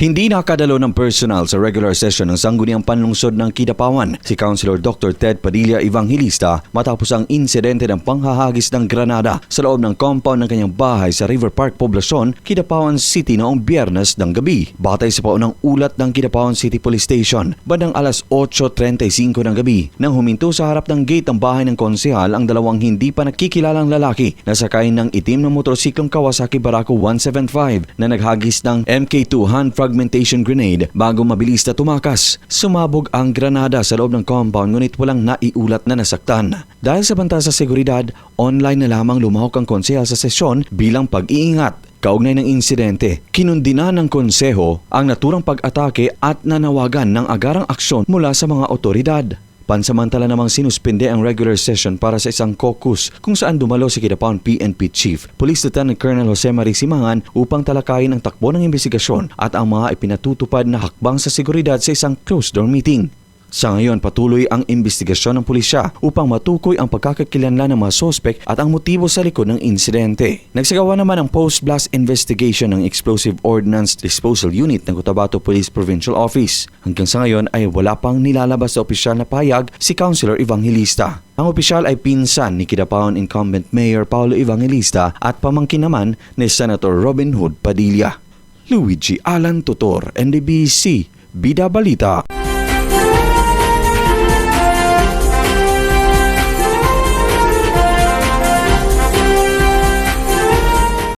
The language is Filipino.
Hindi nakadalo ng personal sa regular session ng Sangguniang Panlungsod ng Kidapawan si Councilor Dr. Ted Padilla Evangelista matapos ang insidente ng panghahagis ng granada sa loob ng compound ng kanyang bahay sa River Park Poblacion, Kidapawan City noong Biyernes ng gabi. Batay sa paunang ulat ng Kidapawan City Police Station, bandang alas 8:35 ng gabi nang huminto sa harap ng gate ng bahay ng konsehal ang dalawang hindi pa nakikilalang lalaki na sakay ng itim na motorsiklong Kawasaki Barako 175 na naghagis ng MK2 hand fragmentation grenade bago mabilis na tumakas. Sumabog ang granada sa loob ng compound ngunit walang naiulat na nasaktan. Dahil sa banta sa seguridad, online na lamang lumahok ang konsehal sa sesyon bilang pag-iingat. Kaugnay ng insidente, kinundina ng konseho ang naturang pag-atake at nanawagan ng agarang aksyon mula sa mga otoridad. Pansamantala namang sinuspende ang regular session para sa isang caucus kung saan dumalo si Kidapawan PNP Chief Police Lieutenant Colonel Jose Marie Simangan upang talakayin ang takbo ng investigasyon at ang mga ipinatutupad na hakbang sa seguridad sa isang closed-door meeting. Sa ngayon, patuloy ang investigasyon ng pulisya upang matukoy ang pagkakakilanlan ng mga sospek at ang motibo sa likod ng insidente. Nagsagawa naman ang post-blast investigation ng Explosive Ordnance Disposal Unit ng Cotabato Police Provincial Office. Hanggang sa ngayon ay wala pang nilalabas na opisyal na pahayag si Councilor Evangelista. Ang opisyal ay pinsan ni Kidapawan Incumbent Mayor Paulo Evangelista at pamangkin naman ni Senator Robin Hood Padilla. Luigi Alan Tutor, NDBC, Bida Balita.